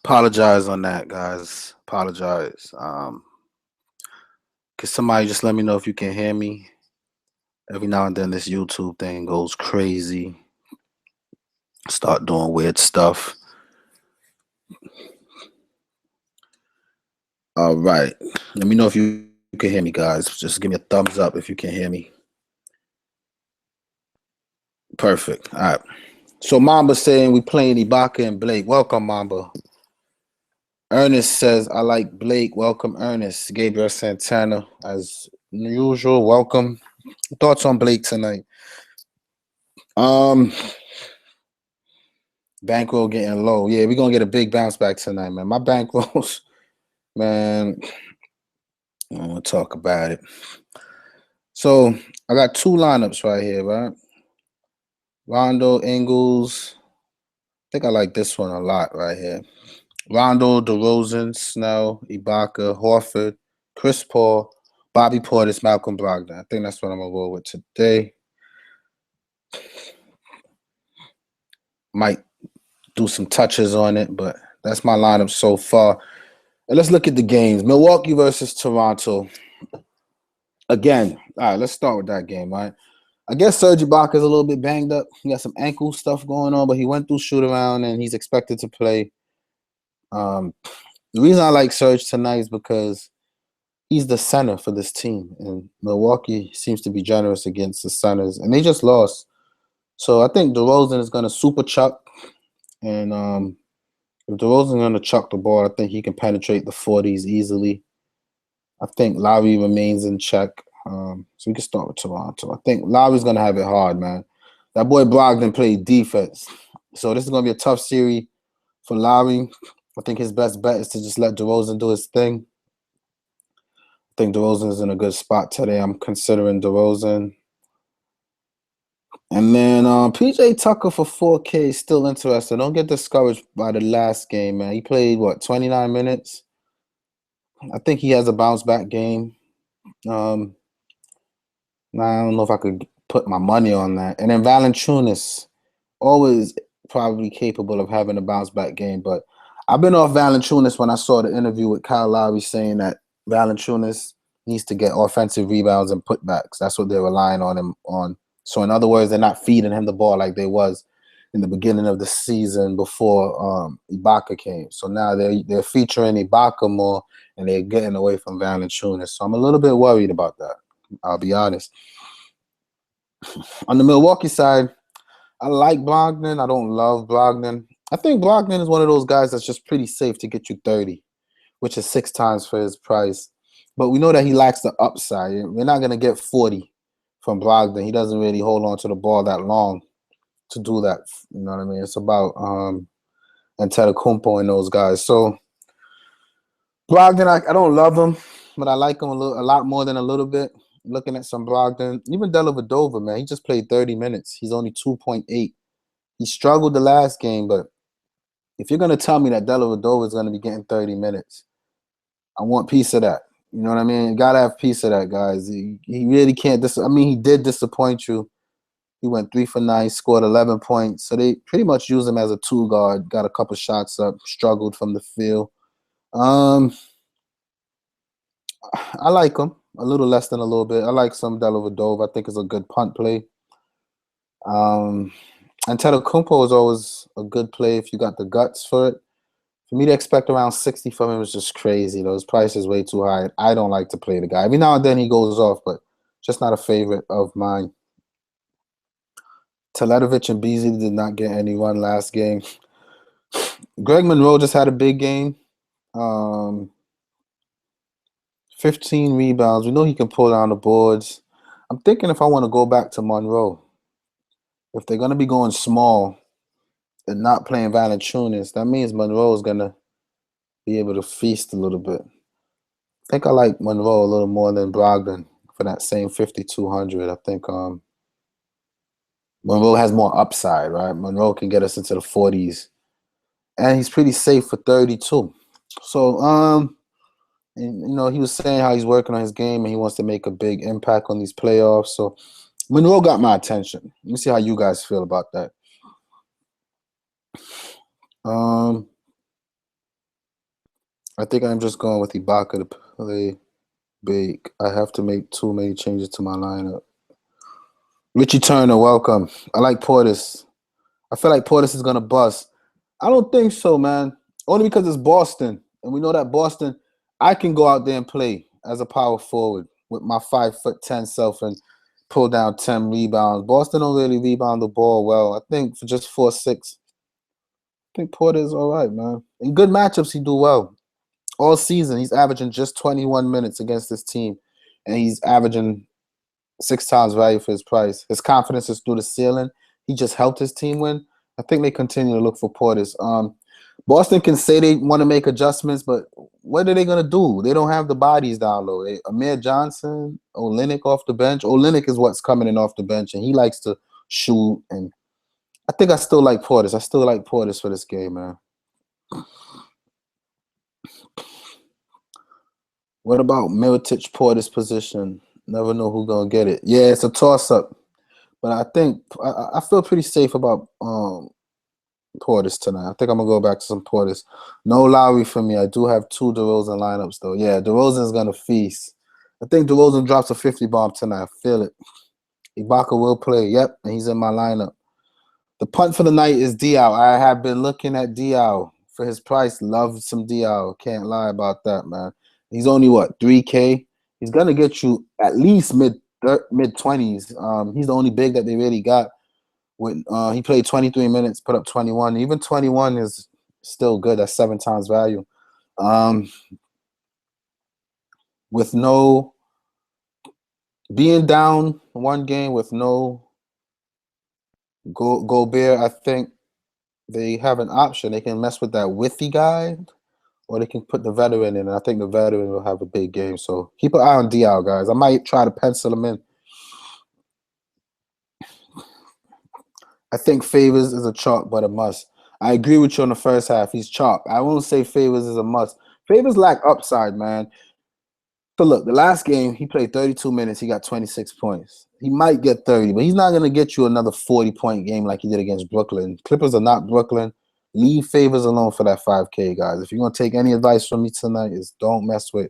Apologize on that, guys. Apologize. Could somebody just let me know if you can hear me? Every now and then this YouTube thing goes crazy. Start doing weird stuff. All right. Let me know if you can hear me, guys. Just give me a thumbs up if you can hear me. Perfect. All right. So Mamba saying we playing Ibaka and Blake. Welcome, Mamba. Ernest says, I like Blake. Welcome, Ernest. Gabriel Santana, as usual. Welcome. Thoughts on Blake tonight? Bankroll getting low. Yeah, we're gonna get a big bounce back tonight, man. My bankrolls, man. I don't want to talk about it. So I got two lineups right here, right? Rondo, Ingles. I think I like this one a lot right here. Rondo, DeRozan, Snell, Ibaka, Horford, Chris Paul, Bobby Portis, Malcolm Brogdon. I think that's what I'm gonna roll with today. Might do some touches on it, but that's my lineup so far. And let's look at the games. Milwaukee versus Toronto. Again, all right, let's start with that game, right? I guess Serge Ibaka is a little bit banged up. He got some ankle stuff going on, but he went through shoot around and he's expected to play. The reason I like Serge tonight is because he's the center for this team, and Milwaukee seems to be generous against the centers, and they just lost. So I think DeRozan is going to super chuck, and if DeRozan is going to chuck the ball, I think he can penetrate the 40s easily. I think Lowry remains in check. So we can start with Toronto. I think Lowry's going to have it hard, man. That boy Brogdon played defense. So this is going to be a tough series for Lowry. I think his best bet is to just let DeRozan do his thing. I think DeRozan is in a good spot today. I'm considering DeRozan. And then PJ Tucker for 4K is still interested. Don't get discouraged by the last game, man. He played, 29 minutes? I think he has a bounce-back game. I don't know if I could put my money on that. And then Valanciunas, always probably capable of having a bounce-back game. But I've been off Valanciunas when I saw the interview with Kyle Lowry saying that Valanciunas needs to get offensive rebounds and putbacks. That's what they're relying on him on. So in other words, they're not feeding him the ball like they was in the beginning of the season before Ibaka came. So now they're featuring Ibaka more, and they're getting away from Valanciunas. So I'm a little bit worried about that. I'll be honest. On the Milwaukee side, I like Brogdon. I don't love Brogdon. I think Brogdon is one of those guys that's just pretty safe to get you 30, which is 6 times for his price. But we know that he lacks the upside. We're not going to get 40 from Brogdon. He doesn't really hold on to the ball that long to do that. You know what I mean? It's about Antetokounmpo and those guys. So Brogdon, I don't love him, but I like him a lot more than a little bit. Looking at some Brogdon, even Dellavedova, man, he just played 30 minutes. He's only 2.8. He struggled the last game, but if you're going to tell me that Dellavedova is going to be getting 30 minutes, I want a piece of that. You know what I mean? You got to have a piece of that, guys. He really can't. He did disappoint you. He went 3 for 9, scored 11 points. So they pretty much use him as a 2 guard, got a couple shots up, struggled from the field. I like him a little less than a little bit. I like some Dellavedova. I think it's a good punt play. And Antetokounmpo is always a good play if you got the guts for it. For me to expect around 60 from him is just crazy. His price is way too high. I don't like to play the guy. Every now and then he goes off, but just not a favorite of mine. Teletovic and Beasley did not get any run last game. Greg Monroe just had a big game. 15 rebounds. We know he can pull down the boards. I'm thinking if I want to go back to Monroe, if they're going to be going small and not playing Valanciunas, that means Monroe is going to be able to feast a little bit. I think I like Monroe a little more than Brogdon for that same 5,200. I think Monroe has more upside, right? Monroe can get us into the 40s. And he's pretty safe for 32. So, he was saying how he's working on his game and he wants to make a big impact on these playoffs. So, Monroe got my attention. Let me see how you guys feel about that. I think I'm just going with Ibaka to play big. I have to make too many changes to my lineup. Richie Turner, welcome. I like Portis. I feel like Portis is gonna bust. I don't think so, man. Only because it's Boston, and we know that Boston, I can go out there and play as a power forward with my 5'10" self and pull down 10 rebounds. Boston don't really rebound the ball well. I think for just 4'6", I think Porter is all right, man. In good matchups, he do well. All season, he's averaging just 21 minutes against this team, and he's averaging 6 times value for his price. His confidence is through the ceiling. He just helped his team win. I think they continue to look for Portis. Boston can say they want to make adjustments, but what are they going to do? They don't have the bodies down low. Amir Johnson, Olynyk off the bench. Olynyk is what's coming in off the bench, and he likes to shoot. And I think I still like Portis. I still like Portis for this game, man. What about Mirotic Portis position? Never know who's going to get it. Yeah, it's a toss-up. But I think I feel pretty safe about Portis tonight. I think I'm gonna go back to some Portis. No Lowry for me. I do have 2 DeRozan lineups though. Yeah, DeRozan's gonna feast. I think DeRozan drops a 50 bomb tonight. I feel it. Ibaka will play. Yep, and he's in my lineup. The punt for the night is Diaw. I have been looking at Diaw for his price. Love some Diaw. Can't lie about that, man. He's only what 3K. He's gonna get you at least mid 20s. He's the only big that they really got. With he played 23 minutes, put up 21. Even 21 is still good. That's 7 times value. With no being down one game with no Gobert, I think they have an option. They can mess with that Withy guy, or they can put the veteran in. And I think the veteran will have a big game. So keep an eye on Diaw, guys. I might try to pencil him in. I think Favors is a chalk, but a must. I agree with you on the first half. He's chalk. I won't say Favors is a must. Favors lack upside, man. So look, the last game he played 32 minutes. He got 26 points. He might get 30, but he's not going to get you another 40-point game like he did against Brooklyn. Clippers are not Brooklyn. Leave Favors alone for that 5K, guys. If you're going to take any advice from me tonight, is don't mess with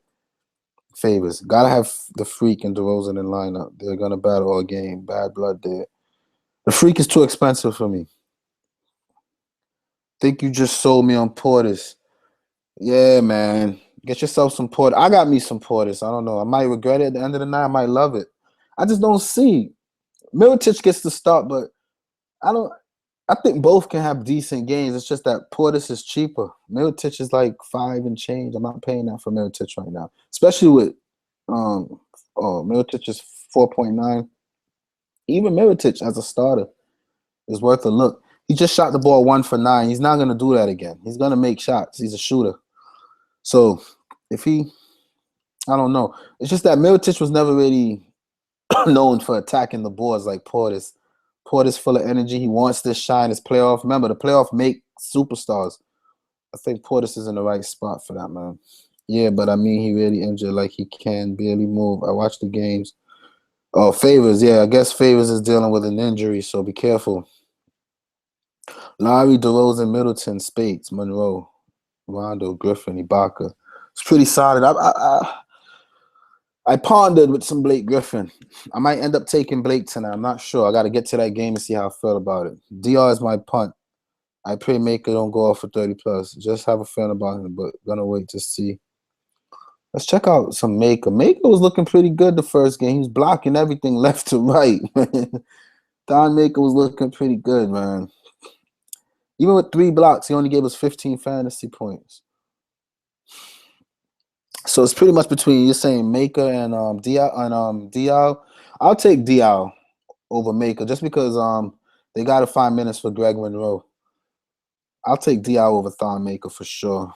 Favors. Got to have the Freak and DeRozan in lineup. They're going to battle all game. Bad blood there. The Freak is too expensive for me. Think you just sold me on Portis. Yeah, man. Get yourself some Portis. I got me some Portis. I don't know. I might regret it at the end of the night. I might love it. I just don't see. Mirotic gets the start, but I think both can have decent games. It's just that Portis is cheaper. Mirotic is like 5 and change. I'm not paying that for Mirotic right now. Especially with Mirotic is 4.9. Even Mirotic as a starter is worth a look. He just shot the ball 1 for 9. He's not gonna do that again. He's gonna make shots. He's a shooter. So if he, I don't know. It's just that Mirotic was never really known for attacking the boards like Portis. Portis full of energy. He wants this shine. His playoff. Remember, the playoff make superstars. I think Portis is in the right spot for that, man. Yeah, but I mean, he really injured. Like he can barely move. I watched the games. Oh, Favors. Yeah, I guess Favors is dealing with an injury, so be careful. Lowry, DeRozan, Middleton, Spates, Monroe, Rondo, Griffin, Ibaka. It's pretty solid. I pondered with some Blake Griffin. I might end up taking Blake tonight. I'm not sure. I got to get to that game and see how I feel about it. DR is my punt. I pray Maker don't go off for 30 plus. Just have a feeling about him, but gonna wait to see. Let's check out some Maker. Maker was looking pretty good the first game. He was blocking everything left to right. Don Maker was looking pretty good, man. Even with 3 blocks, he only gave us 15 fantasy points. So it's pretty much between you're saying Maker and Diaw. I'll take Diaw over Maker just because they got to find minutes for Greg Monroe. I'll take Diaw over Thon Maker for sure.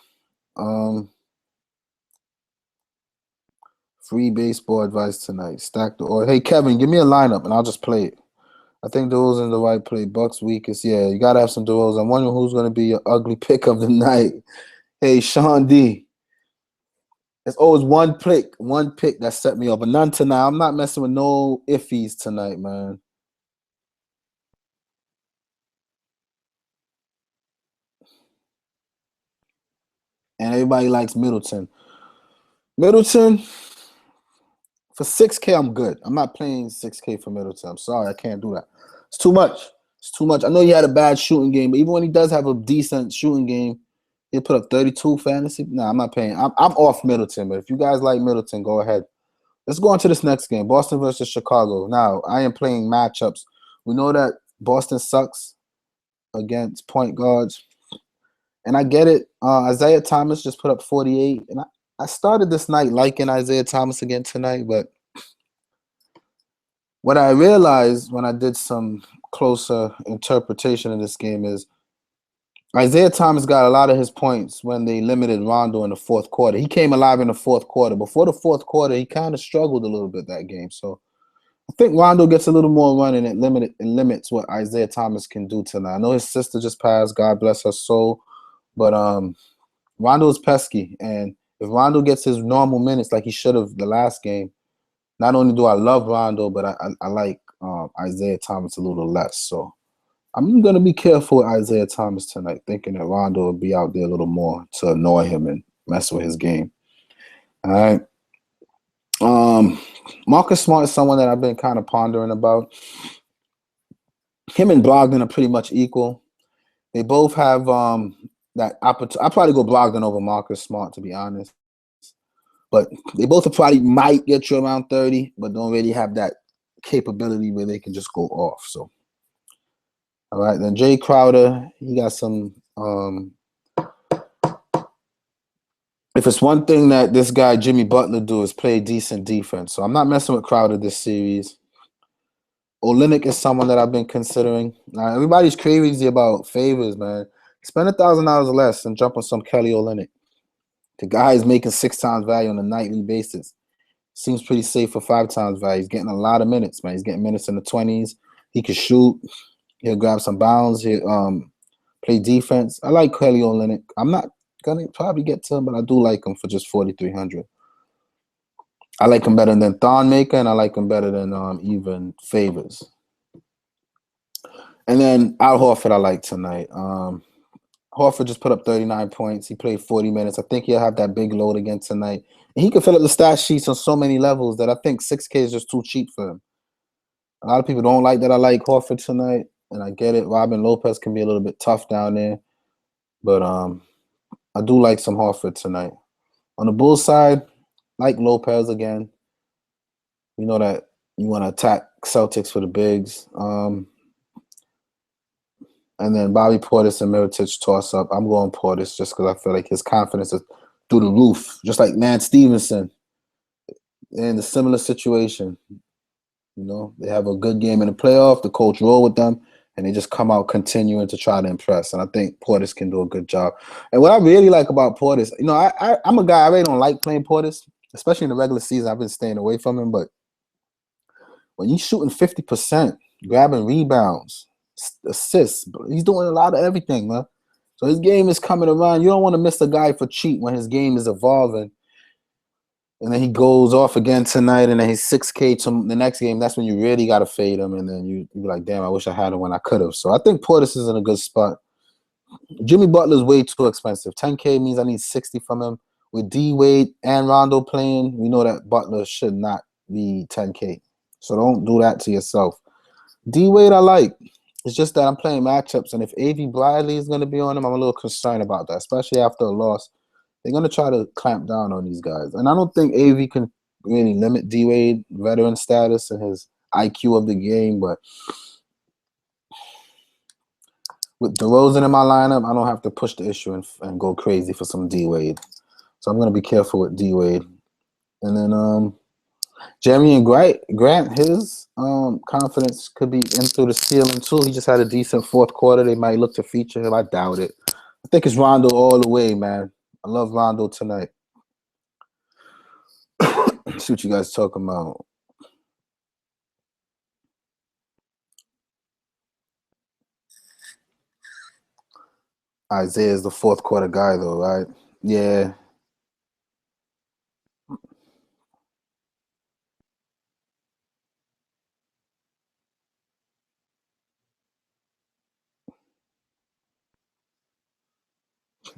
Free baseball advice tonight. Stack the order. Hey Kevin, give me a lineup and I'll just play it. I think DeRozan in the right play. Bucks weakest. Yeah, you gotta have some DeRozan. I'm wondering who's gonna be your ugly pick of the night. Hey Sean D. There's always one pick that set me up, but none tonight. I'm not messing with no iffies tonight, man. and everybody likes Middleton. Middleton for 6K, I'm good. I'm not playing 6K for Middleton. I'm sorry, I can't do that. It's too much. It's too much. I know he had a bad shooting game, but even when he does have a decent shooting game, he'll put up 32 fantasy. Nah, I'm not paying. I'm off Middleton, but if you guys like Middleton, go ahead. Let's go on to this next game, Boston versus Chicago. Now, I am playing matchups. We know that Boston sucks against point guards, and I get it. Isaiah Thomas just put up 48, and I started this night liking Isaiah Thomas again tonight, but what I realized when I did some closer interpretation of this game is Isaiah Thomas got a lot of his points when they limited Rondo in the fourth quarter. He came alive in the fourth quarter. Before the fourth quarter, he kind of struggled a little bit that game. So I think Rondo gets a little more run and it limits what Isaiah Thomas can do tonight. I know his sister just passed, God bless her soul, but Rondo is pesky, and if Rondo gets his normal minutes like he should have the last game, not only do I love Rondo, but I like Isaiah Thomas a little less. So I'm gonna be careful with Isaiah Thomas tonight, thinking that Rondo will be out there a little more to annoy him and mess with his game. All right. Marcus Smart is someone that I've been kind of pondering about. Him and Brogdon are pretty much equal. They both have that opportunity. I'll probably go Brogdon over Marcus Smart, to be honest. But they both probably might get you around 30, but don't really have that capability where they can just go off. So, all right. Then Jay Crowder, he got some. If it's one thing that this guy Jimmy Butler do is play decent defense. So I'm not messing with Crowder this series. Olynyk is someone that I've been considering. Now, everybody's crazy about favors, man. Spend $1,000 less and jump on some Kelly Olynyk. The guy is making 6 times value on a nightly basis. Seems pretty safe for 5 times value. He's getting a lot of minutes, man. He's getting minutes in the 20s. He can shoot. He'll grab some bounds. He'll play defense. I like Kelly Olynyk. I'm not gonna probably get to him, but I do like him for just 4,300. I like him better than Thon Maker, and I like him better than even Favors. And then Al Horford, I like tonight. Horford just put up 39 points. He played 40 minutes. I think he'll have that big load again tonight. And he can fill up the stat sheets on so many levels that I think 6K is just too cheap for him. A lot of people don't like that I like Horford tonight, and I get it. Robin Lopez can be a little bit tough down there. But I do like some Horford tonight. On the Bulls side, like Lopez again. You know that you want to attack Celtics for the bigs. And then Bobby Portis and Mirotic toss up. I'm going Portis just because I feel like his confidence is through the roof. Just like Lance Stevenson in a similar situation. You know, they have a good game in the playoff. The coach roll with them, and they just come out continuing to try to impress. And I think Portis can do a good job. And what I really like about Portis, you know, I'm a guy, I really don't like playing Portis, especially in the regular season. I've been staying away from him. But when you're shooting 50%, grabbing rebounds, assists, he's doing a lot of everything, man. So his game is coming around. You don't want to miss a guy for cheap when his game is evolving. And then he goes off again tonight, and then he's 6K to the next game. That's when you really got to fade him, and then you be like, damn, I wish I had him when I could have. So I think Portis is in a good spot. Jimmy Butler's way too expensive. 10K means I need 60 from him. With D Wade and Rondo playing, we know that Butler should not be 10K. So don't do that to yourself. D Wade I like. It's just that I'm playing matchups, and if A.V. Bradley is going to be on him, I'm a little concerned about that, especially after a loss. They're going to try to clamp down on these guys. And I don't think AV can really limit D-Wade veteran status and his IQ of the game. But with DeRozan in my lineup, I don't have to push the issue and go crazy for some D-Wade. So I'm going to be careful with D-Wade. And then Jeremy and Grant, his confidence could be in through the ceiling too. He just had a decent fourth quarter. They might look to feature him. I doubt it. I think it's Rondo all the way, man. I love Rondo tonight. See what you guys talking about. Isaiah is the fourth quarter guy, though, right? Yeah.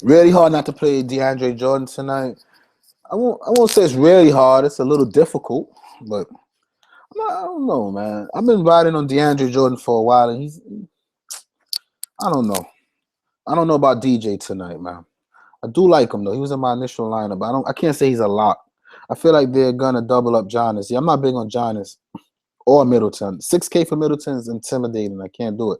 Really hard not to play DeAndre Jordan tonight. I won't say it's really hard. It's a little difficult, but I don't know, man. I've been riding on DeAndre Jordan for a while, and I don't know. I don't know about DJ tonight, man. I do like him though. He was in my initial lineup, but I can't say he's a lock. I feel like they're gonna double up Giannis. Yeah, I'm not big on Giannis or Middleton. 6K for Middleton is intimidating. I can't do it.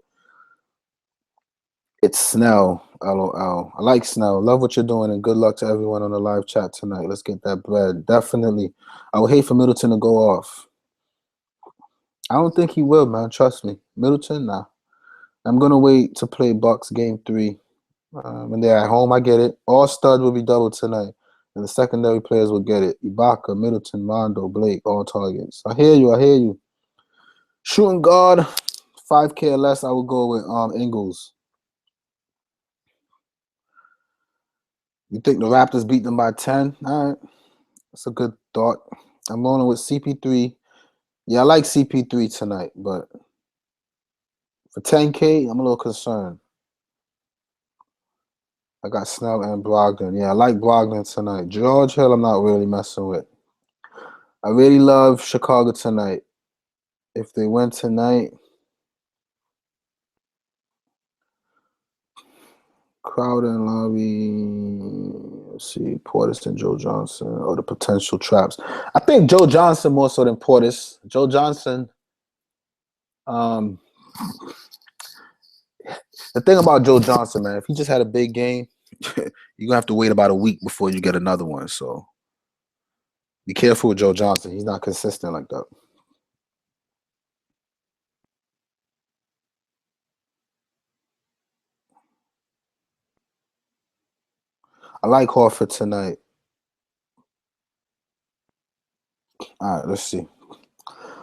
It's Snell. LOL. I like Snell. Love what you're doing, and good luck to everyone on the live chat tonight. Let's get that bread. Definitely. I would hate for Middleton to go off. I don't think he will, man. Trust me. Middleton, nah. I'm gonna wait to play Bucks game 3. When they're at home, I get it. All studs will be doubled tonight, and the secondary players will get it. Ibaka, Middleton, Mondo, Blake, all targets. I hear you. I hear you. Shooting guard, 5K or less. I would go with Ingles. You think the Raptors beat them by 10? All right, that's a good thought. I'm rolling with CP3. Yeah, I like CP3 tonight, but for 10K, I'm a little concerned. I got Snell and Brogdon. Yeah, I like Brogdon tonight. George Hill, I'm not really messing with. I really love Chicago tonight. If they win tonight, Crowder and Lowry, let's see, Portis and Joe Johnson, or the potential traps. I think Joe Johnson more so than Portis. Joe Johnson, the thing about Joe Johnson, man, if he just had a big game, you're going to have to wait about a week before you get another one. So be careful with Joe Johnson. He's not consistent like that. I like Horford tonight. All right, let's see.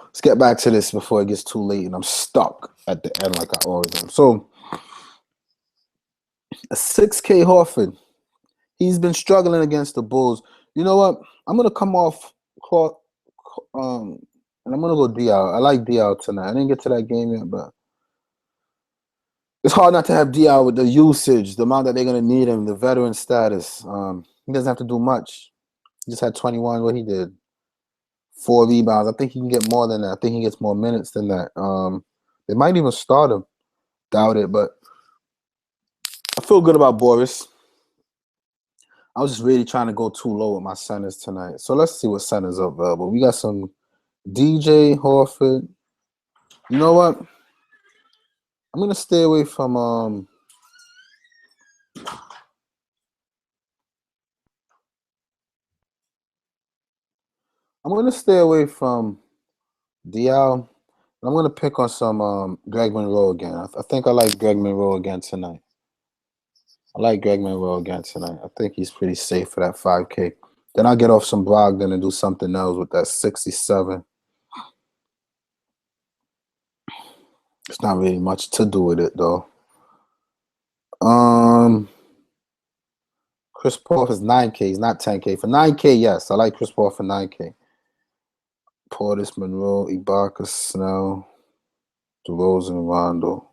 Let's get back to this before it gets too late and I'm stuck at the end like I always am. So, a 6K Horford. He's been struggling against the Bulls. You know what? I'm going to come off and I'm going to go DL. I like DL tonight. I didn't get to that game yet, but it's hard not to have DL with the usage, the amount that they're going to need him, the veteran status. He doesn't have to do much. He just had 21, what he did. 4 rebounds. I think he can get more than that. I think he gets more minutes than that. They might even start him. Doubt it, but I feel good about Boris. I was just really trying to go too low with my centers tonight. So let's see what centers are available. We got some DJ Horford. You know what? I'm gonna stay away from I'm gonna stay away from DL. I'm gonna pick on some Greg Monroe again. I think I like Greg Monroe again tonight. I like Greg Monroe again tonight. I think he's pretty safe for that 5K. Then I'll get off some Brogdon and do something else with that 67. It's not really much to do with it though. Chris Paul is 9K. He's not 10K. For 9K, yes. I like Chris Paul for 9K. Portis, Monroe, Ibaka, Snell, DeRozan, Rondo.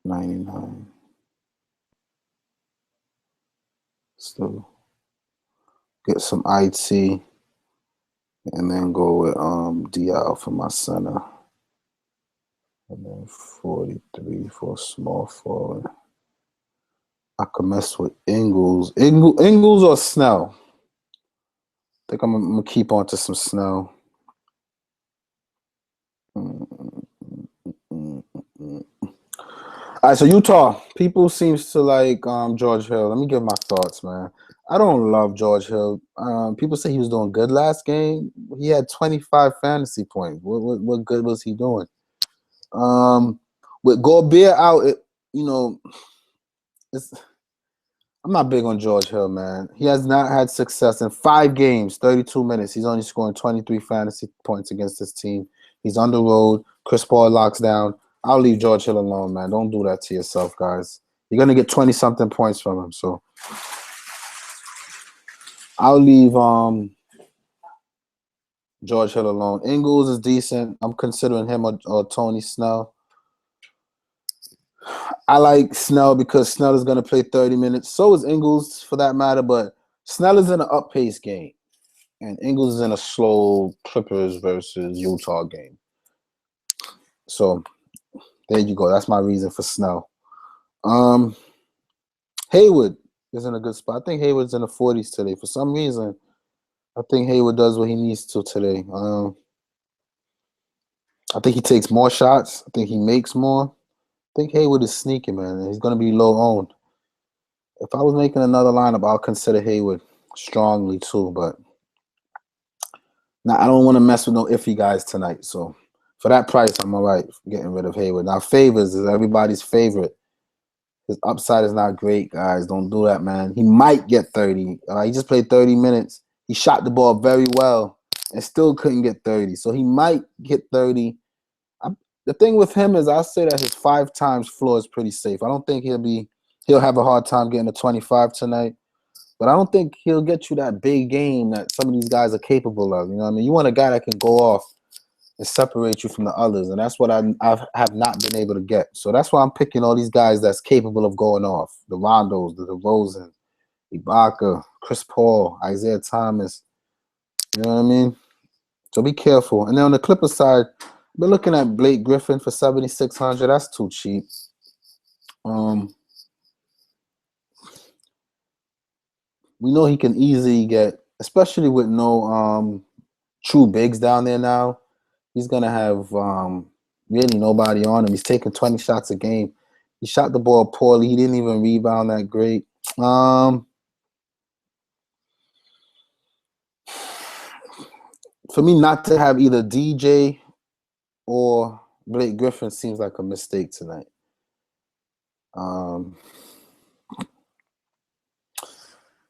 $99. Still get some IT and then go with DL for my center. And then 43 for a small forward. I could mess with Ingles. Ingles or Snell? I think I'm gonna keep on to some Snell. All right, so Utah. People seems to like George Hill. Let me give my thoughts, man. I don't love George Hill. People say he was doing good last game. He had 25 fantasy points. What good was he doing? With Gobert out, I'm not big on George Hill, man. He has not had success in 5 games, 32 minutes. He's only scoring 23 fantasy points against his team. He's on the road. Chris Paul locks down. I'll leave George Hill alone, man. Don't do that to yourself, guys. You're going to get 20-something points from him. So I'll leave George Hill alone. Ingles is decent. I'm considering him or Tony Snell. I like Snell because Snell is going to play 30 minutes. So is Ingles, for that matter. But Snell is in an up-paced game, and Ingles is in a slow Clippers versus Utah game. So there you go. That's my reason for Snell. Hayward is in a good spot. I think Hayward's in the 40s today. For some reason, I think Hayward does what he needs to today. I think he takes more shots. I think he makes more. I think Hayward is sneaky, man. He's going to be low owned. If I was making another lineup, I'll consider Hayward strongly too. But now I don't want to mess with no iffy guys tonight. So for that price, I'm all right getting rid of Hayward. Now Favors is everybody's favorite. His upside is not great, guys. Don't do that, man. He might get 30. He just played 30 minutes. He shot the ball very well and still couldn't get 30. So he might get 30. The thing with him is I'll say that his 5 times floor is pretty safe. I don't think he'll have a hard time getting to 25 tonight. But I don't think he'll get you that big game that some of these guys are capable of. You know what I mean? You want a guy that can go off and separate you from the others. And that's what I have not been able to get. So that's why I'm picking all these guys that's capable of going off. The Rondos, the DeRozan, Ibaka, Chris Paul, Isaiah Thomas. You know what I mean? So be careful. And then on the Clippers side, I've been looking at Blake Griffin for 7,600. That's too cheap. We know he can easily get, especially with no true bigs down there now, he's going to have really nobody on him. He's taking 20 shots a game. He shot the ball poorly. He didn't even rebound that great. For me not to have either DJ or Blake Griffin seems like a mistake tonight.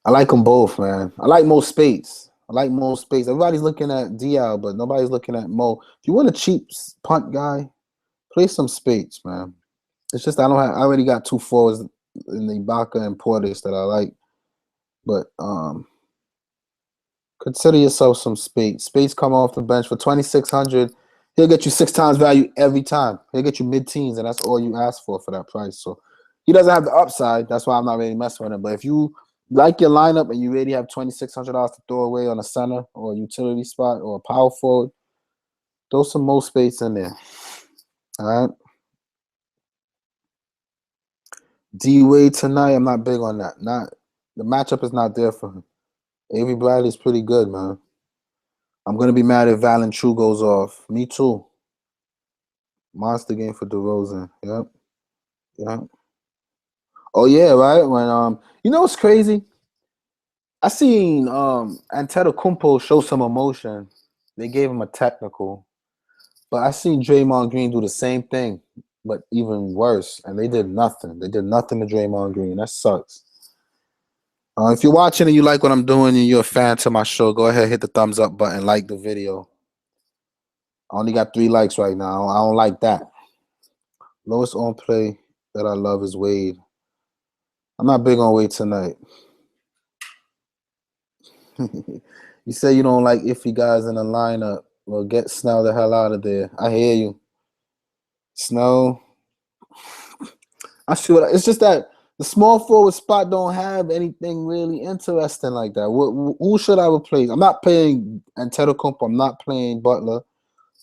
I like them both, man. I like Mo Spates. Everybody's looking at Dial, but nobody's looking at Mo. If you want a cheap punt guy, play some Spates, man. It's just I already got 2 forwards in the Ibaka and Portis that I like. But consider yourself some Spates. Spates come off the bench for 2,600. He'll get you 6 times value every time. He'll get you mid-teens, and that's all you ask for that price. So he doesn't have the upside. That's why I'm not really messing with him. But if you like your lineup and you really have $2,600 to throw away on a center or a utility spot or a power forward, throw some Mo Spates in there. All right. D-Wade tonight, I'm not big on that. The matchup is not there for him. Avery Bradley's pretty good, man. I'm going to be mad if Valen True goes off. Me too. Monster game for DeRozan. Yep. Oh, yeah, right? When you know what's crazy? I seen Antetokounmpo show some emotion. They gave him a technical. But I seen Draymond Green do the same thing, but even worse. And they did nothing. They did nothing to Draymond Green. That sucks. If you're watching and you like what I'm doing and you're a fan to my show, go ahead, hit the thumbs up button, like the video. I only got 3 likes right now. I don't like that. Lowest on play that I love is Wade. I'm not big on Wade tonight. You say you don't like iffy guys in the lineup. Well, get Snell the hell out of there. I hear you. Snell. I see what it's just that the small forward spot don't have anything really interesting like that. Who should I replace? I'm not playing Antetokounmpo. I'm not playing Butler.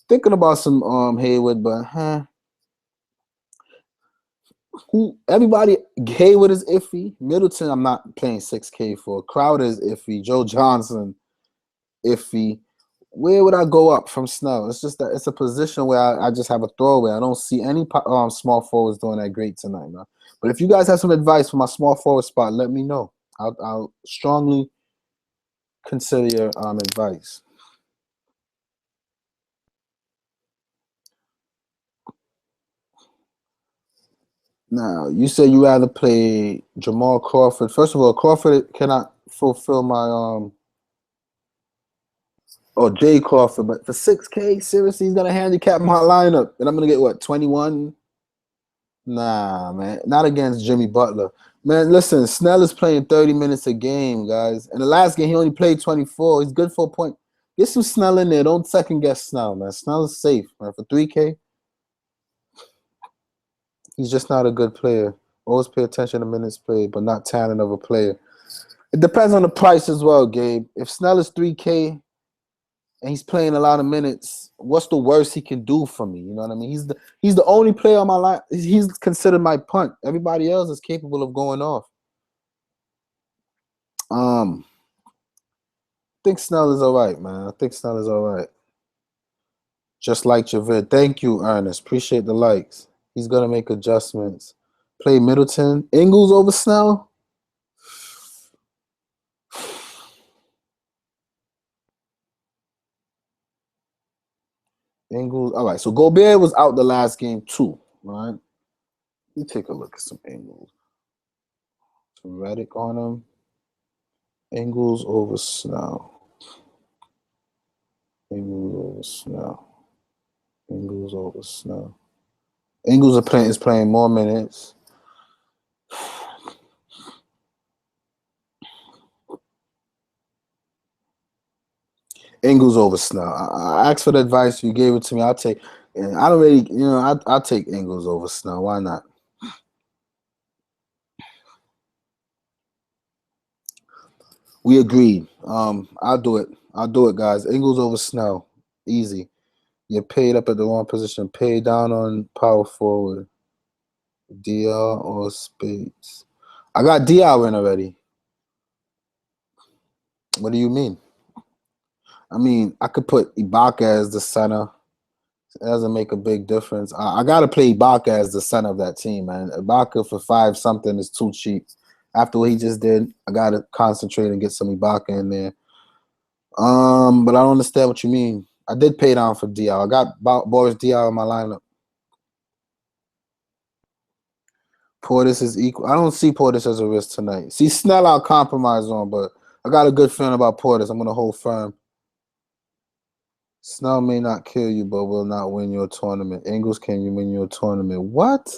Thinking about some Hayward, but everybody Hayward is iffy. Middleton, I'm not playing 6K for. Crowder is iffy. Joe Johnson, iffy. Where would I go up from Snell? It's just that it's a position where I just have a throwaway. I don't see any small forwards doing that great tonight, man. But if you guys have some advice for my small forward spot, let me know. I'll strongly consider your advice. Now, you said you rather play Jamal Crawford. First of all, Crawford cannot fulfill my or Jay Crawford, but for 6K, seriously, he's gonna handicap my lineup, and I'm gonna get what 21. Nah, man, not against Jimmy Butler. Man, listen, Snell is playing 30 minutes a game, guys. In the last game, he only played 24. He's good for a point. Get some Snell in there. Don't second guess Snell, man. Snell is safe, man. For 3K, He's just not a good player. Always pay attention to minutes played, but not talent of a player. It depends on the price as well, Gabe. If Snell is 3K and he's playing a lot of minutes, what's the worst he can do for me? You know what I mean? He's the only player on my line. He's considered my punt. Everybody else is capable of going off. I think Snell is all right, man. I think Snell is all right. Just like Javid. Thank you, Ernest. Appreciate the likes. He's going to make adjustments. Play Middleton. Ingles over Snell? Ingles. All right, so Gobert was out the last game too, right? Let me take a look at some Ingles. Some Redick on him. Ingles over Snell. Ingles over Snell. Ingles over Snell. Ingles is playing more minutes. Ingles over Snell. I asked for the advice. You gave it to me. I'll take. And I don't really, I'll take Ingles over Snell. Why not? We agreed. I'll do it. I'll do it, guys. Ingles over Snell. Easy. You're paid up at the wrong position. Paid down on power forward. DR or Spades. I got DR in already. What do you mean? I mean, I could put Ibaka as the center. It doesn't make a big difference. I got to play Ibaka as the center of that team, man. Ibaka for 5-something is too cheap. After what he just did, I got to concentrate and get some Ibaka in there. But I don't understand what you mean. I did pay down for DR. I got Boris DR in my lineup. Portis is equal. I don't see Portis as a risk tonight. See, Snell I'll compromise on, but I got a good feeling about Portis. I'm going to hold firm. Snell may not kill you, but will not win your tournament. Ingles can you win your tournament? What?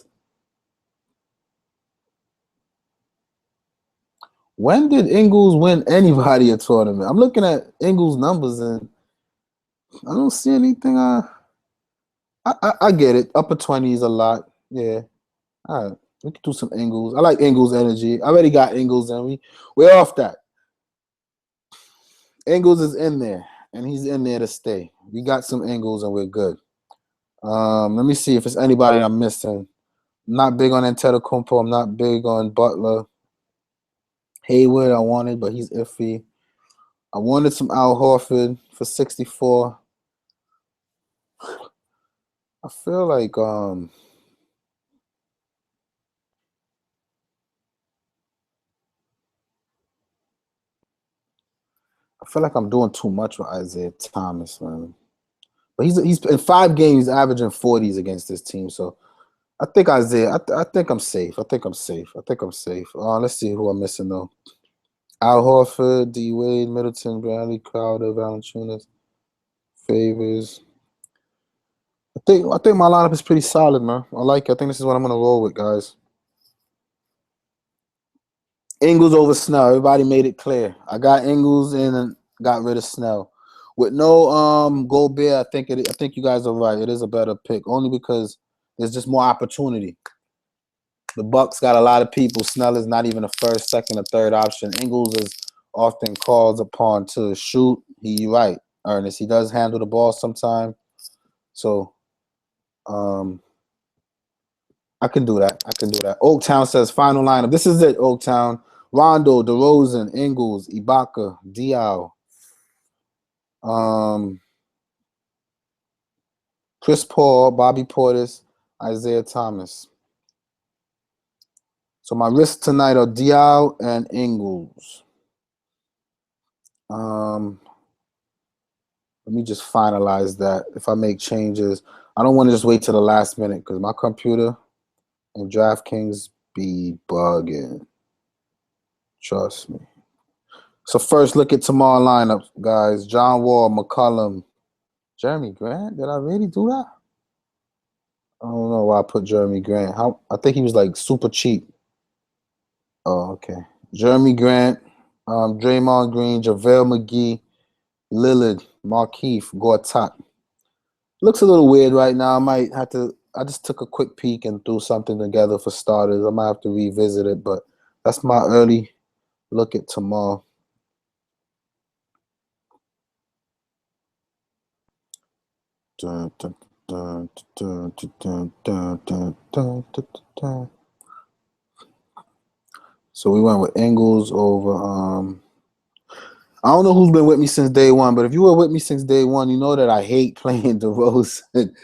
When did Ingles win anybody a tournament? I'm looking at Ingles' numbers and I don't see anything. I get it. Upper 20s a lot. Yeah. All right. We can do some Ingles. I like Ingles' energy. I already got Ingles and we're off that. Ingles is in there, and he's in there to stay. We got some Ingles and we're good. Let me see if it's anybody I'm missing. I'm not big on Antetokounmpo. I'm not big on Butler. Hayward I wanted, but he's iffy. I wanted some Al Horford for 64. I feel like I feel like I'm doing too much with Isaiah Thomas, man. But he's in 5 games, he's averaging 40s against this team. So I think Isaiah. I think I'm safe. I think I'm safe. Let's see who I'm missing though. Al Horford, D Wade, Middleton, Bradley, Crowder, Valanciunas, Favors. I think my lineup is pretty solid, man. I like it. I think this is what I'm gonna roll with, guys. Ingles over Snell. Everybody made it clear. I got Ingles in and got rid of Snell. With no Gobert, I think you guys are right. It is a better pick, only because there's just more opportunity. The Bucks got a lot of people. Snell is not even a first, second, or third option. Ingles is often called upon to shoot. You're right, Ernest. He does handle the ball sometime. So I can do that. Oaktown says final lineup. This is it, Oaktown. Rondo, DeRozan, Ingles, Ibaka, Diaw. Chris Paul, Bobby Portis, Isaiah Thomas. So my risks tonight are Diaw and Ingles. Let me just finalize that. If I make changes, I don't want to just wait till the last minute because my computer and DraftKings be bugging. Trust me. So first, look at tomorrow lineups, guys. John Wall, McCollum, Jeremy Grant. Did I really do that? I don't know why I put Jeremy Grant. I think he was like super cheap. Oh, okay. Jeremy Grant, Draymond Green, JaVale McGee, Lillard, Markeith, Gortat. Looks a little weird right now. I might have to I just took a quick peek and threw something together for starters. I might have to revisit it, but that's my early look at tomorrow. Dun, dun, dun, dun, dun, dun, dun, dun, dun, dun. So we went with Ingles over. I don't know who's been with me since day one, but if you were with me since day one, you know that I hate playing DeRozan.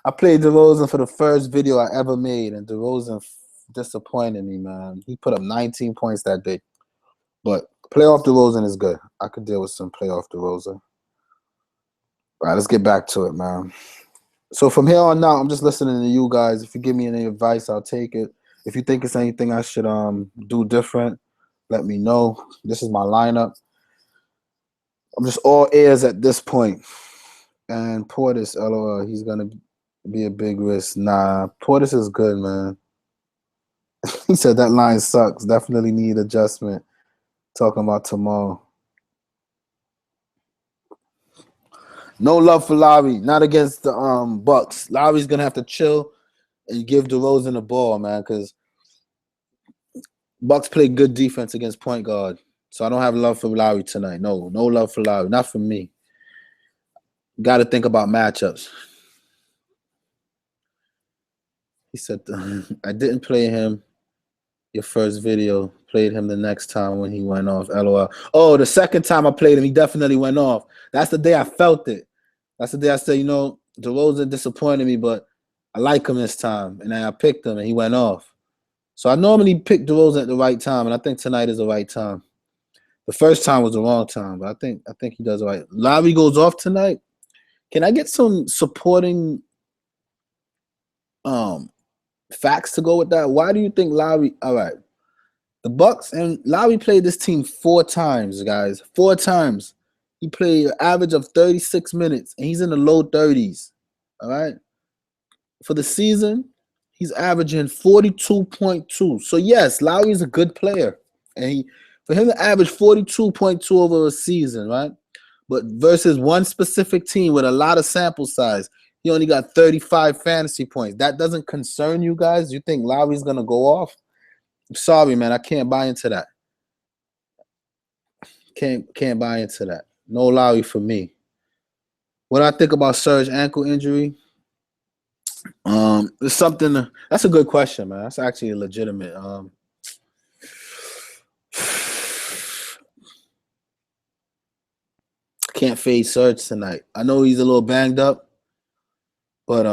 I played DeRozan for the first video I ever made, and DeRozan disappointed me, man. He put up 19 points that day. But playoff DeRozan is good. I could deal with some playoff DeRozan. All right, let's get back to it, man. So from here on out, I'm just listening to you guys. If you give me any advice, I'll take it. If you think it's anything I should do different, let me know. This is my lineup. I'm just all ears at this point. And Portis, LOL, he's gonna be a big risk. Nah, Portis is good, man. He said that line sucks. Definitely need adjustment. Talking about tomorrow. No love for Lowry. Not against the Bucks. Lowry's gonna have to chill and give DeRozan the ball, man, because Bucks play good defense against point guard. So I don't have love for Lowry tonight. No love for Lowry. Not for me. Got to think about matchups. He said, I didn't play him your first video. Played him the next time when he went off. LOL. Oh, the second time I played him, he definitely went off. That's the day I felt it. That's the day I said, DeRozan disappointed me, but I like him this time. And then I picked him, and he went off. So I normally pick DeRozan at the right time, and I think tonight is the right time. The first time was the wrong time, but I think he does right. Lowry goes off tonight. Can I get some supporting facts to go with that? Why do you think Lowry? All right, the Bucks and Lowry played this team 4 times, guys. 4 times. He played an average of 36 minutes, and he's in the low 30s. All right. For the season, he's averaging 42.2. So yes, Lowry's a good player, and for him to average 42.2 over a season, right? But versus one specific team with a lot of sample size, he only got 35 fantasy points. That doesn't concern you guys? You think Lowry's gonna go off? I'm sorry, man. I can't buy into that. Can't buy into that. No Lowry for me. What I think about Serge ankle injury? It's something that's a good question, man. That's actually a legitimate. Can't fade Serge tonight. I know he's a little banged up, but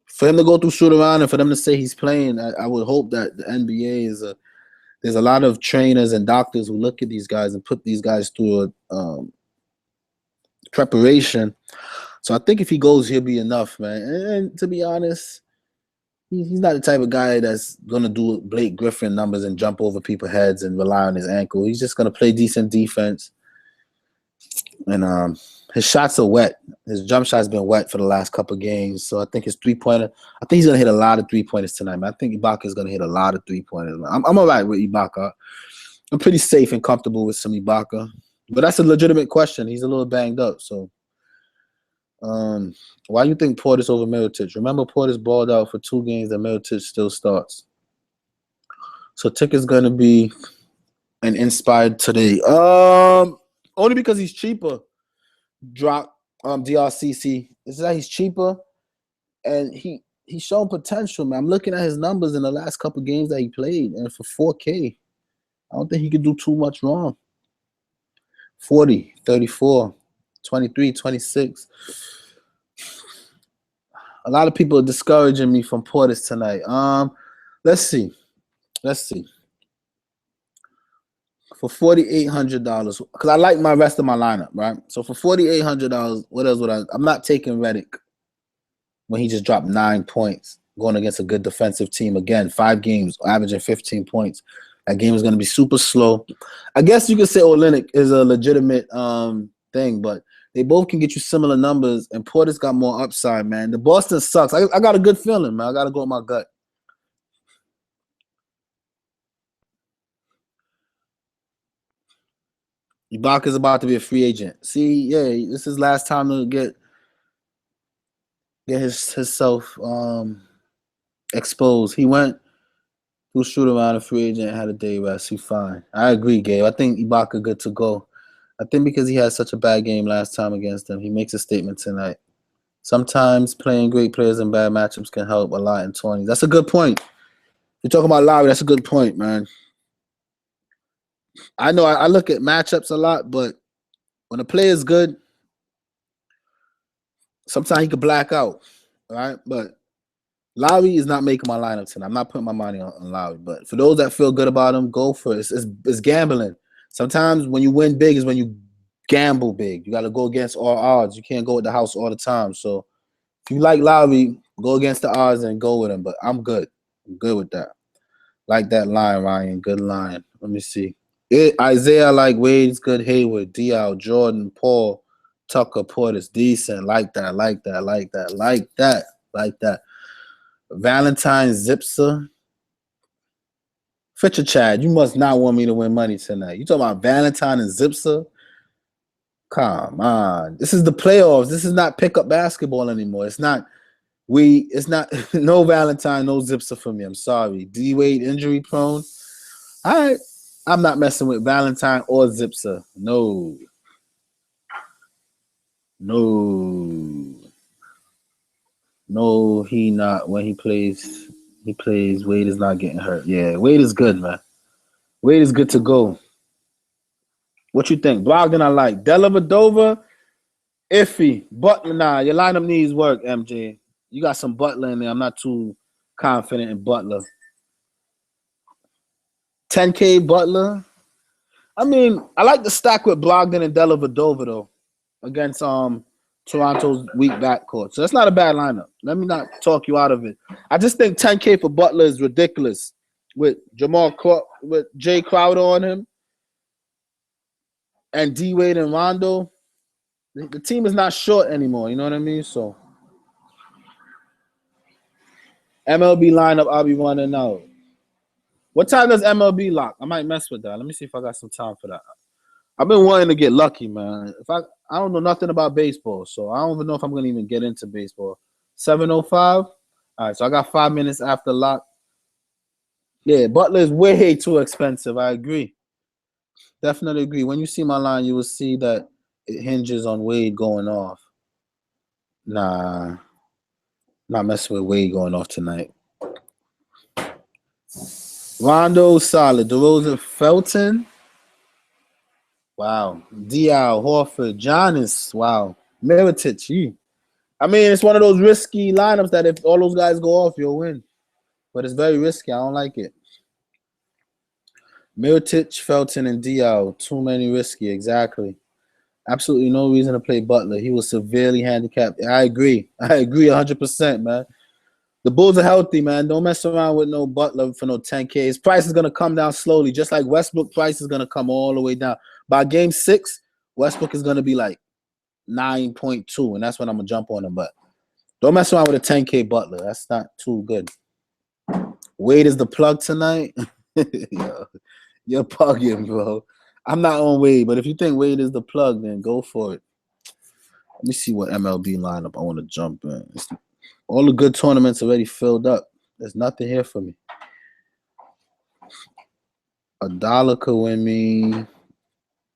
for him to go through shoot around and for them to say he's playing, I would hope that the NBA there's a lot of trainers and doctors who look at these guys and put these guys through a preparation. So I think if he goes, he'll be enough, man. And to be honest, he's not the type of guy that's gonna do Blake Griffin numbers and jump over people's heads and rely on his ankle. He's just gonna play decent defense. And his shots are wet. His jump shot's been wet for the last couple of games. So I think his three-pointer, I think he's going to hit a lot of three-pointers tonight, man. I think Ibaka is going to hit a lot of three-pointers. I'm all right with Ibaka. I'm pretty safe and comfortable with some Ibaka. But that's a legitimate question. He's a little banged up. So why do you think Portis over Mirotic? Remember, Portis balled out for 2 games and Mirotic still starts. So Ticket's going to be an inspired today. Only because he's cheaper. Drop DRCC. It's that he's cheaper, and he's shown potential, man. I'm looking at his numbers in the last couple games that he played, and for 4K, I don't think he could do too much wrong. 40, 34, 23, 26. A lot of people are discouraging me from Portis tonight. Let's see. For $4,800, because I like my rest of my lineup, right? So for $4,800, what else would I'm not taking Redick when he just dropped 9 points going against a good defensive team. Again, 5 games, averaging 15 points. That game is going to be super slow. I guess you could say Olynyk is a legitimate thing, but they both can get you similar numbers, and Portis got more upside, man. The Boston sucks. I got a good feeling, man. I got to go with my gut. Ibaka's about to be a free agent. See, yeah, this is last time to get get himself exposed. He went through shoot around a free agent and had a day rest. He fine. I agree, Gabe. I think Ibaka good to go. I think because he had such a bad game last time against them, he makes a statement tonight. Sometimes playing great players in bad matchups can help a lot in 20s. That's a good point. You're talking about Lowry. That's a good point, man. I know I look at matchups a lot, but when a player is good, sometimes he could black out, right? But Lowry is not making my lineup tonight. I'm not putting my money on Lowry. But for those that feel good about him, go for it. It's gambling. Sometimes when you win big is when you gamble big. You got to go against all odds. You can't go with the house all the time. So if you like Lowry, go against the odds and go with him. But I'm good. I'm good with that. Like that line, Ryan. Good line. Let me see. Isaiah like Wade's good. Hayward, Dial, Jordan, Paul, Tucker, Portis, decent. Like that. Like that. Like that. Like that. Like that. Valentine Zipser. Fitcher Chad, you must not want me to win money tonight. You talking about Valentine and Zipser? Come on. This is the playoffs. This is not pickup basketball anymore. It's not no Valentine, no Zipser for me. I'm sorry. D Wade injury prone. All right. I'm not messing with Valentine or Zipser. No. No, he not. When he plays, Wade is not getting hurt. Yeah, Wade is good, man. Wade is good to go. What you think? Brogdon, I like. Dellavedova, iffy. Butler, nah. Your lineup needs work, MJ. You got some Butler in there. I'm not too confident in Butler. 10K Butler. I mean, I like the stack with Brogdon and Dellavedova, though, against Toronto's weak backcourt. So that's not a bad lineup. Let me not talk you out of it. I just think 10K for Butler is ridiculous with with Jay Crowder on him and D Wade and Rondo. The team is not short anymore. You know what I mean? So MLB lineup, I'll be running out. What time does MLB lock? I might mess with that. Let me see if I got some time for that. I've been wanting to get lucky, man. I don't know nothing about baseball, so I don't even know if I'm gonna even get into baseball. 7:05. All right, so I got 5 minutes after lock. Yeah, Butler is way too expensive. I agree. Definitely agree. When you see my line, you will see that it hinges on Wade going off. Nah, not messing with Wade going off tonight. Rondo solid. DeRozan, Felton. Wow. Dial, Horford, Giannis. Wow. Mirotic. I mean, it's one of those risky lineups that if all those guys go off, you'll win. But it's very risky. I don't like it. Mirotic, Felton, and Dial. Too many risky. Exactly. Absolutely no reason to play Butler. He was severely handicapped. I agree. 100%, man. The Bulls are healthy, man. Don't mess around with no Butler for no 10K. His price is going to come down slowly, just like Westbrook price is going to come all the way down. By game 6, Westbrook is going to be like 9.2, and that's when I'm going to jump on him. But don't mess around with a 10K Butler. That's not too good. Wade is the plug tonight. You're bugging, bro. I'm not on Wade, but if you think Wade is the plug, then go for it. Let me see what MLB lineup I want to jump in. All the good tournaments already filled up. There's nothing here for me. $1 could win me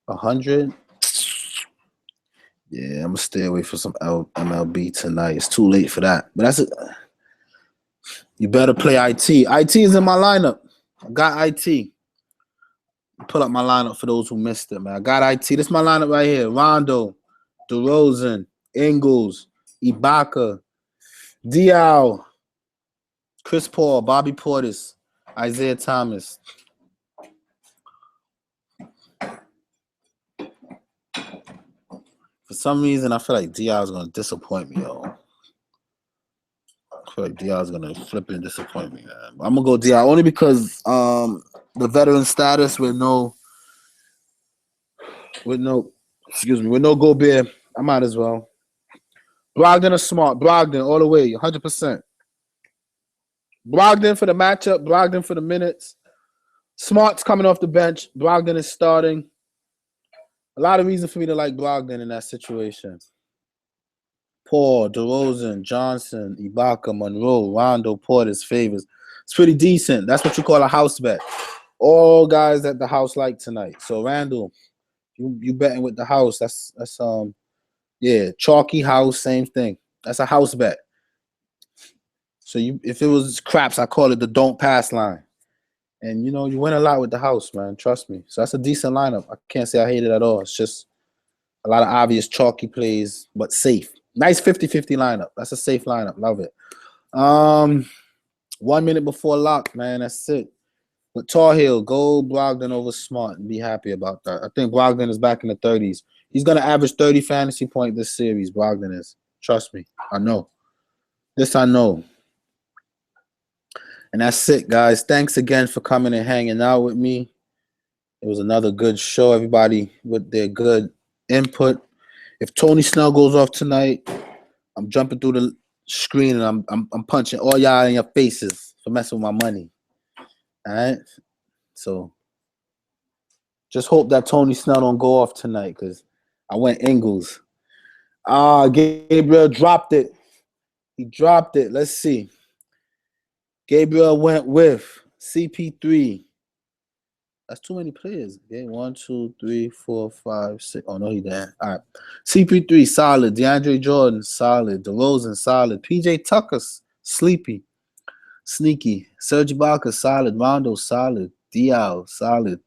100. Yeah, I'm gonna stay away from some MLB tonight. It's too late for that. But that's it. You better play IT. IT is in my lineup. I got IT. Pull up my lineup for those who missed it, man. I got IT. This is my lineup right here. Rondo, DeRozan, Ingles, Ibaka, Dial, Chris Paul, Bobby Portis, Isaiah Thomas. For some reason, I feel like Dial is going to disappoint me, yo. I feel like Dial is going to flip and disappoint me, man. I'm going to go Dial only because the veteran status with no Gobert, I might as well. Brogdon is smart. Brogdon all the way, 100%. Brogdon for the matchup. Brogdon for the minutes. Smart's coming off the bench. Brogdon is starting. A lot of reason for me to like Brogdon in that situation. Paul, DeRozan, Johnson, Ibaka, Monroe, Rondo, Porter's favors. It's pretty decent. That's what you call a house bet. All guys that the house like tonight. So Randall, you betting with the house. That's yeah, chalky house, same thing. That's a house bet. So if it was craps, I call it the don't pass line. And you win a lot with the house, man. Trust me. So that's a decent lineup. I can't say I hate it at all. It's just a lot of obvious chalky plays, but safe. Nice 50-50 lineup. That's a safe lineup. Love it. 1 minute before lock, man. That's it. But Tar Heel, go Brogdon over Smart and be happy about that. I think Brogdon is back in the 30s. He's going to average 30 fantasy points this series. Brogdon is. Trust me. I know. This I know. And that's it, guys. Thanks again for coming and hanging out with me. It was another good show. Everybody with their good input. If Tony Snell goes off tonight, I'm jumping through the screen and I'm punching all y'all in your faces for messing with my money. All right? So just hope that Tony Snell don't go off tonight because I went Ingles. Gabriel dropped it. He dropped it. Let's see. Gabriel went with CP3. That's too many players. Okay, 1, 2, 3, 4, 5, 6. Oh, no, he didn't. All right. CP3, solid. DeAndre Jordan, solid. DeRozan, solid. PJ Tucker, sleepy. Sneaky. Serge Ibaka, solid. Rondo, solid. Diaw, solid.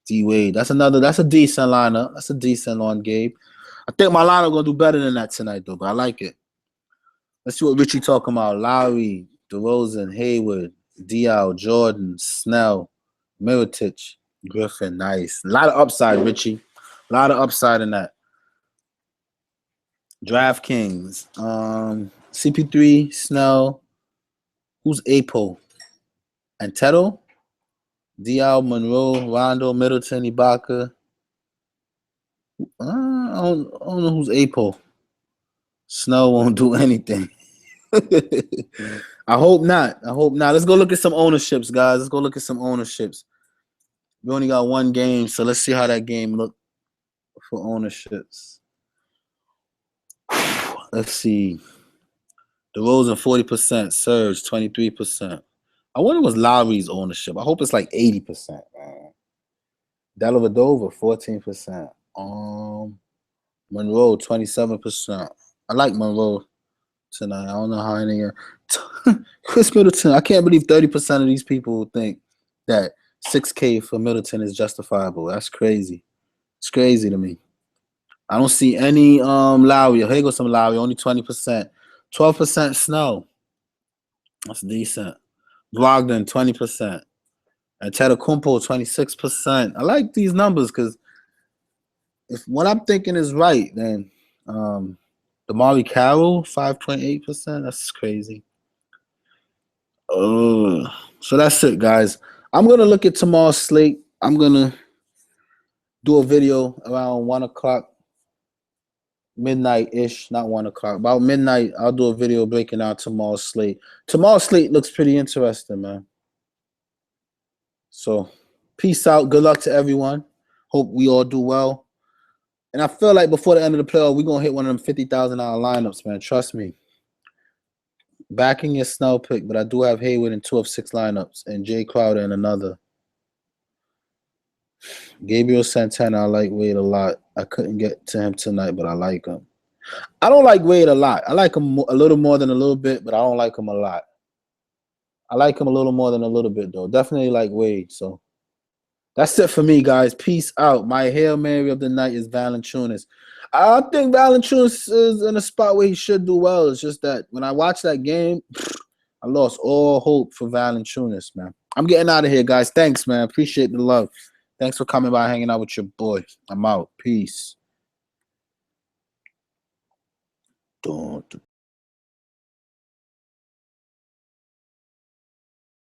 D-Wade. That's a decent lineup. That's a decent one, Gabe. I think my lineup going to do better than that tonight, though, but I like it. Let's see what Richie talking about. Lowry, DeRozan, Hayward, Diaw, Jordan, Snell, Mirotic, Griffin. Nice. A lot of upside, Richie. A lot of upside in that. DraftKings. CP3, Snell. Who's April? Anteto? Diaw, Monroe, Rondo, Middleton, Ibaka. I don't know who's April. Snell won't do anything. I hope not. Let's go look at some ownerships, guys. Let's go look at some ownerships. We only got one game, so let's see how that game looked for ownerships. Let's see. DeRozan 40%, Serge 23%. I wonder what's Lowry's ownership. I hope it's like 80%, man. Dellavedova 14%. Monroe 27%. I like Monroe tonight. I don't know how any Chris Middleton. I can't believe 30% of these people think that 6K for Middleton is justifiable. That's crazy. It's crazy to me. I don't see any Lowry. Here goes some Lowry, only 20%. 12% Snow. That's decent. Brogdon, 20%. And Antetokounmpo, 26%. I like these numbers because if what I'm thinking is right, then DeMarre Carroll, 5.8%. That's crazy. So that's it, guys. I'm going to look at tomorrow's slate. I'm going to do a video around 1 o'clock. Midnight-ish, not 1 o'clock. About midnight, I'll do a video breaking out tomorrow's slate. Tomorrow's slate looks pretty interesting, man. So, peace out. Good luck to everyone. Hope we all do well. And I feel like before the end of the playoff, we're going to hit one of them $50,000 lineups, man. Trust me. Backing your Snell pick, but I do have Hayward in 2 of 6 lineups and Jay Crowder in another. Gabriel Santana, I like Wade a lot. I couldn't get to him tonight, but I like him. I don't like Wade a lot. I like him a little more than a little bit, but I don't like him a lot. I like him a little more than a little bit, though. Definitely like Wade. So that's it for me, guys. Peace out. My Hail Mary of the night is Valanciunas. I think Valanciunas is in a spot where he should do well. It's just that when I watched that game, I lost all hope for Valanciunas, man. I'm getting out of here, guys. Thanks, man. Appreciate the love. Thanks for coming by, hanging out with your boy. I'm out. Peace.